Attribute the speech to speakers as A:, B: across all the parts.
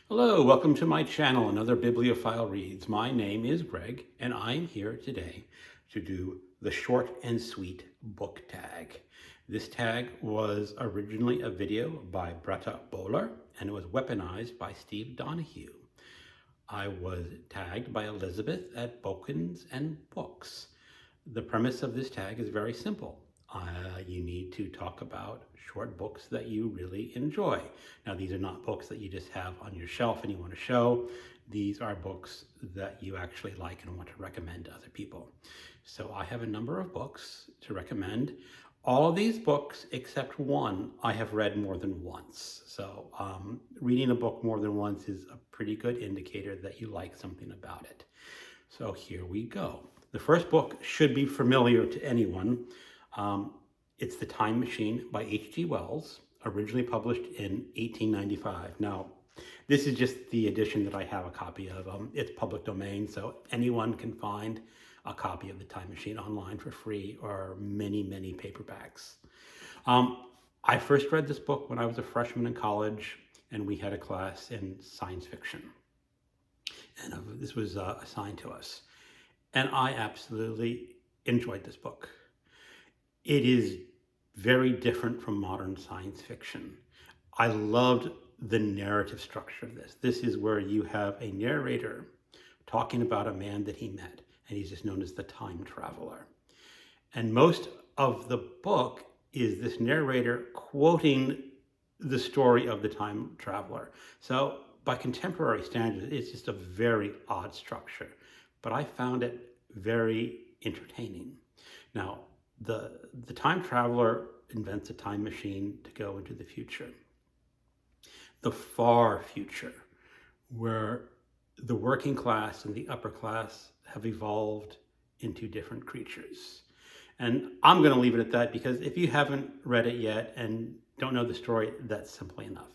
A: Hello, welcome to my channel, Another Bibliophile Reads. My name is Greg, and I'm here today to do the short and sweet book tag. This tag was originally a video by Bretta Bowler, and it was weaponized by Steve Donahue. I was tagged by Elizabeth at Bouquins and Books. The premise of this tag is very simple. You need to talk about short books that you really enjoy. Now, these are not books that you just have on your shelf and you want to show. These are books that you actually like and want to recommend to other people. So I have a number of books to recommend. All of these books, except one, I have read more than once. So reading a book more than once is a pretty good indicator that you like something about it. So here we go. The first book should be familiar to anyone. It's The Time Machine by H.G. Wells, originally published in 1895. Now, this is just the edition that I have a copy of. It's public domain, so anyone can find a copy of The Time Machine online for free, or many, many paperbacks. I first read this book when I was a freshman in college, and we had a class in science fiction. And this was assigned to us. And I absolutely enjoyed this book. It is very different from modern science fiction. I loved the narrative structure of this. This is where you have a narrator talking about a man that he met, and he's just known as the time traveler. And most of the book is this narrator quoting the story of the time traveler. So by contemporary standards, it's just a very odd structure, but I found it very entertaining. Now, the time traveler invents a time machine to go into the future, the far future, where the working class and the upper class have evolved into different creatures. And I'm going to leave it at that, because if you haven't read it yet and don't know the story, that's simply enough.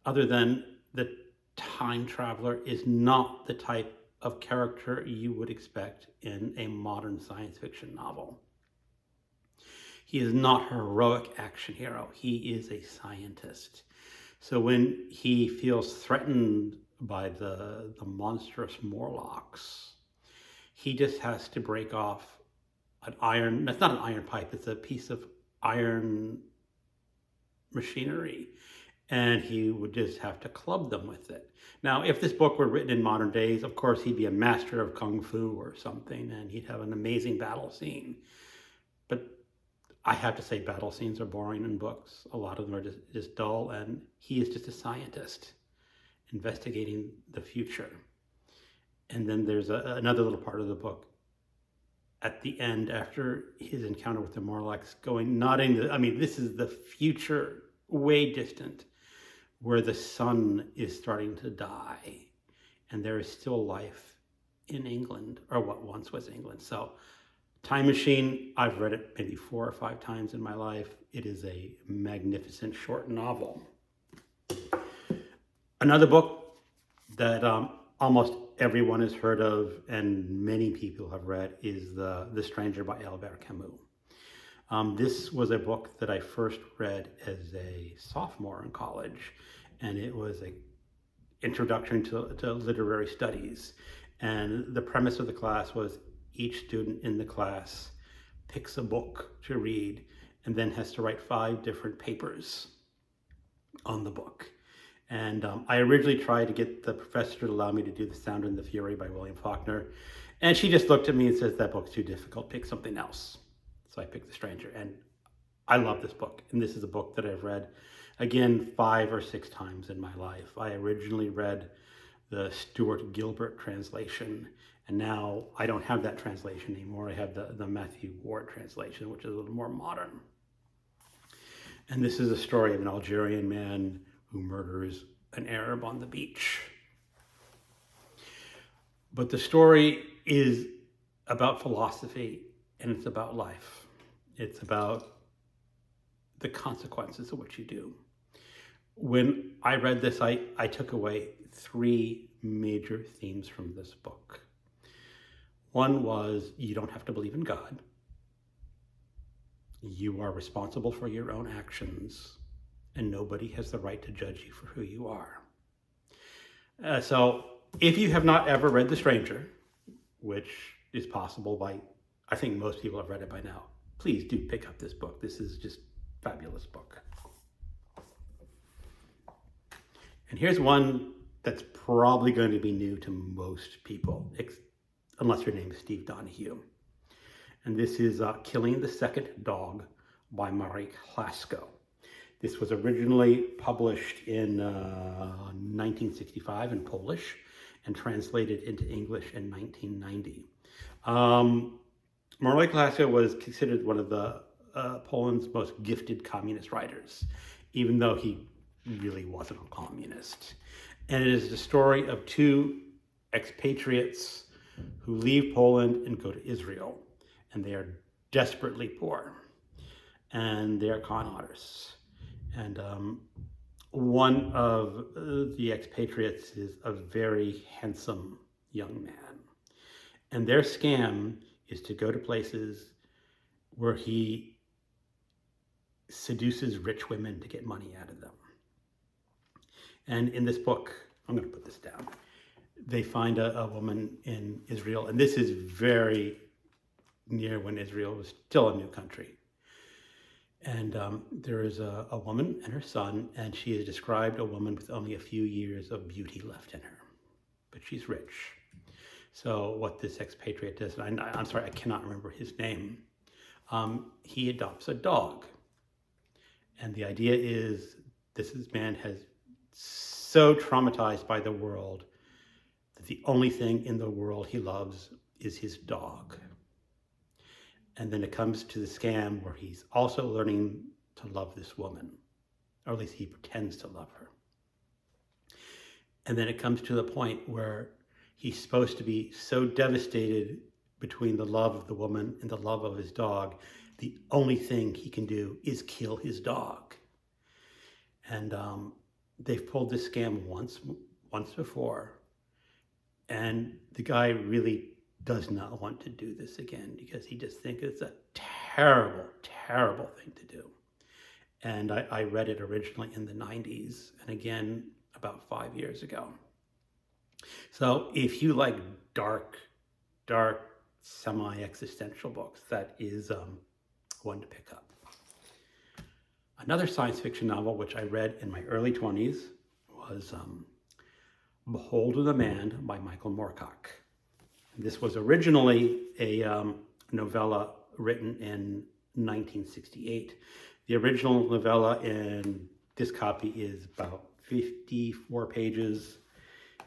A: Other than the time traveler is not the type of character you would expect in a modern science fiction novel. He is not a heroic action hero. He is a scientist. So when he feels threatened by the monstrous Morlocks, he just has to break off an iron, that's not an iron pipe, it's a piece of iron machinery, and he would just have to club them with it. Now, if this book were written in modern days, of course, he'd be a master of kung fu or something, and he'd have an amazing battle scene. But I have to say, battle scenes are boring in books. A lot of them are just dull, and he is just a scientist investigating the future. And then there's another little part of the book at the end, after his encounter with the Morlocks, this is the future, way distant, where the sun is starting to die, and there is still life in England, or what once was England. So Time Machine, I've read it maybe 4 or 5 times in my life. It is a magnificent short novel. Another book that almost everyone has heard of and many people have read is The Stranger by Albert Camus. This was a book that I first read as a sophomore in college, and it was an introduction to literary studies. And the premise of the class was each student in the class picks a book to read and then has to write 5 different papers on the book. And I originally tried to get the professor to allow me to do The Sound and the Fury by William Faulkner, and she just looked at me and says, that book's too difficult, pick something else. So I picked The Stranger, and I love this book. And this is a book that I've read, again, 5 or 6 times in my life. I originally read the Stuart Gilbert translation, and now I don't have that translation anymore. I have the Matthew Ward translation, which is a little more modern. And this is a story of an Algerian man who murders an Arab on the beach. But the story is about philosophy, and it's about life. It's about the consequences of what you do. When I read this, I took away 3 major themes from this book. One was, you don't have to believe in God. You are responsible for your own actions, and nobody has the right to judge you for who you are. So if you have not ever read The Stranger, which is possible by, I think most people have read it by now, please do pick up this book. This is just a fabulous book. And here's one that's probably going to be new to most people, unless your name is Steve Donahue. And this is Killing the Second Dog by Marek, Hlasko. This was originally published in 1965 in Polish and translated into English in 1990. Marek Hlasko was considered one of the Poland's most gifted communist writers, even though he really wasn't a communist. And it is the story of two expatriates who leave Poland and go to Israel. And they are desperately poor. And they are con artists. And one of the expatriates is a very handsome young man. And their scam is to go to places where he seduces rich women to get money out of them. And in this book, I'm going to put this down, they find a woman in Israel, and this is very near when Israel was still a new country. And there is a woman and her son, and she is described a woman with only a few years of beauty left in her, but she's rich. So what this expatriate does, and I'm sorry, I cannot remember his name, he adopts a dog. And the idea is this man has so traumatized by the world that the only thing in the world he loves is his dog. And then it comes to the scam where he's also learning to love this woman, or at least he pretends to love her. And then it comes to the point where he's supposed to be so devastated between the love of the woman and the love of his dog, the only thing he can do is kill his dog. And they've pulled this scam once before, and the guy really does not want to do this again because he just thinks it's a terrible, terrible thing to do. And I read it originally in the 90s and again about 5 years ago. So if you like dark, semi-existential books, that is one to pick up. Another science fiction novel which I read in my early 20s was Behold the Man by Micheal Moorcock. This was originally a novella written in 1968. The original novella in this copy is about 54 pages,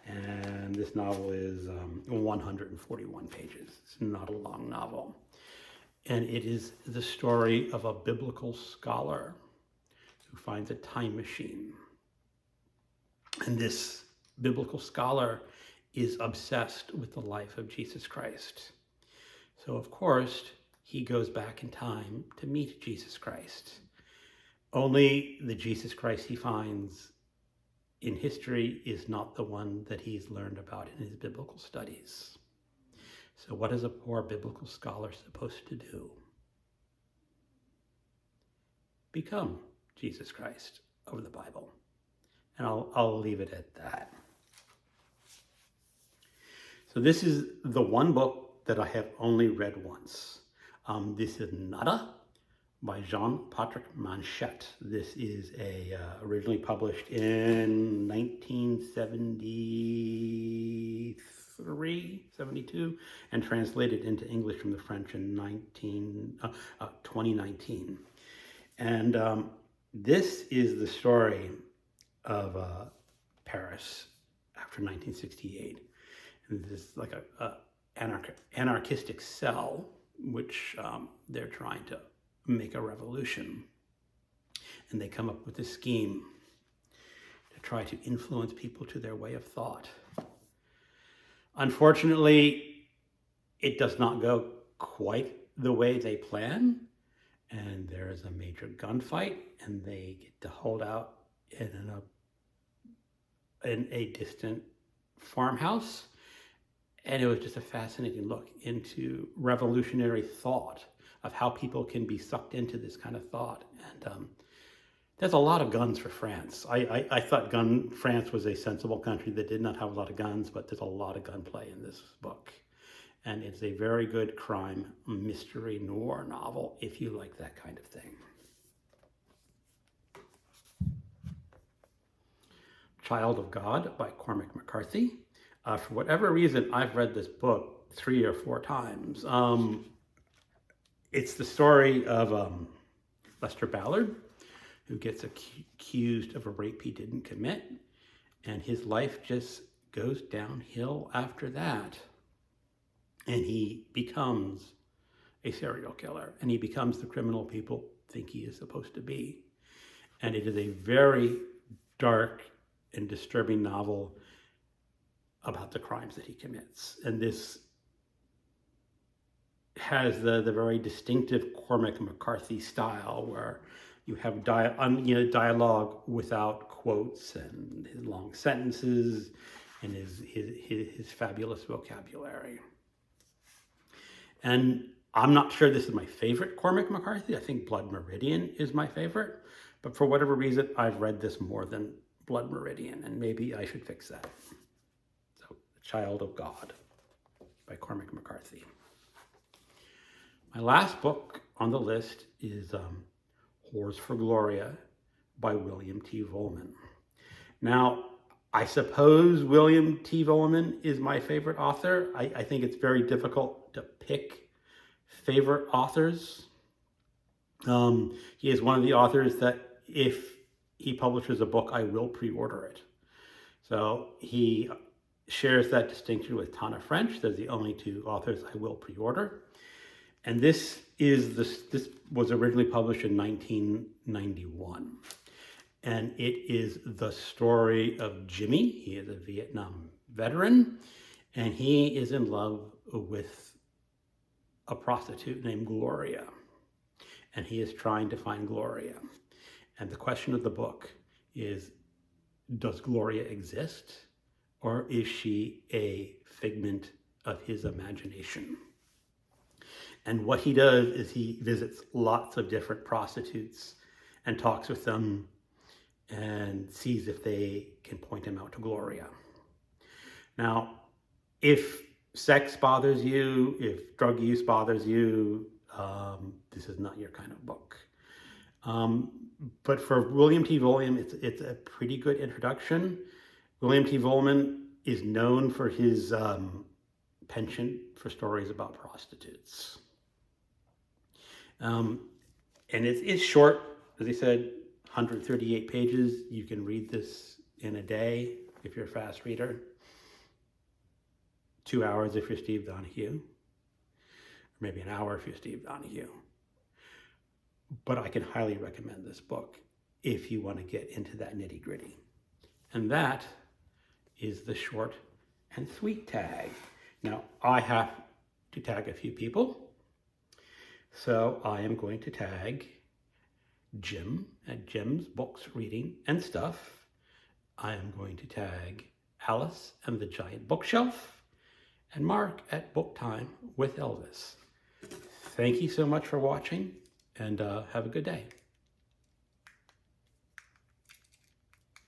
A: and this novel is 141 pages. It's not a long novel. And it is the story of a biblical scholar who finds a time machine. And this biblical scholar is obsessed with the life of Jesus Christ. So of course, he goes back in time to meet Jesus Christ. Only the Jesus Christ he finds in history is not the one that he's learned about in his biblical studies. So what is a poor biblical scholar supposed to do? Become Jesus Christ of the Bible. And I'll leave it at that. So this is the one book that I have only read once. This is Nada by Jean-Patrick Manchette. This is originally published in 1973, 72, and translated into English from the French in 2019. And this is the story of Paris after 1968. And this is like a anarchistic cell, which they're trying to make a revolution. And they come up with a scheme to try to influence people to their way of thought. Unfortunately, it does not go quite the way they plan. And there is a major gunfight, and they get to hold out in a distant farmhouse. And it was just a fascinating look into revolutionary thought, of how people can be sucked into this kind of thought. And There's a lot of guns for France. I thought France was a sensible country that did not have a lot of guns, but there's a lot of gunplay in this book. And it's a very good crime mystery noir novel if you like that kind of thing. Child of God by Cormac McCarthy. For whatever reason, I've read this book 3 or 4 times. It's the story of Lester Ballard, who gets accused of a rape he didn't commit, and his life just goes downhill after that. And he becomes a serial killer, and he becomes the criminal people think he is supposed to be. And it is a very dark and disturbing novel about the crimes that he commits. And this has the very distinctive Cormac McCarthy style, where you have dialogue without quotes and his long sentences and his fabulous vocabulary. And I'm not sure this is my favorite Cormac McCarthy. I think Blood Meridian is my favorite. But for whatever reason, I've read this more than Blood Meridian, and maybe I should fix that. So, The Child of God by Cormac McCarthy. My last book on the list is Whores for Gloria by William T. Vollmann. Now, I suppose William T. Vollmann is my favorite author. I think it's very difficult to pick favorite authors. He is one of the authors that if he publishes a book, I will pre-order it. So he shares that distinction with Tana French. They're the only 2 authors I will pre-order. And this was originally published in 1991. And it is the story of Jimmy. He is a Vietnam veteran, and he is in love with a prostitute named Gloria. And he is trying to find Gloria. And the question of the book is, does Gloria exist, or is she a figment of his imagination? And what he does is he visits lots of different prostitutes and talks with them and sees if they can point him out to Gloria. Now, if sex bothers you, if drug use bothers you, this is not your kind of book. But for William T. Vollmann, it's a pretty good introduction. William T. Vollmann is known for his penchant for stories about prostitutes. And it's short, as I said, 138 pages. You can read this in a day if you're a fast reader. 2 hours if you're Steve Donahue. Or maybe an hour if you're Steve Donahue. But I can highly recommend this book if you want to get into that nitty-gritty. And that is the short and sweet tag. Now, I have to tag a few people. So I am going to tag Jim at Jim's Books, Reading, and Stuff. I am going to tag Alice and the Giant Bookshelf, and Mark at Book Time with Elvis. Thank you so much for watching, and have a good day.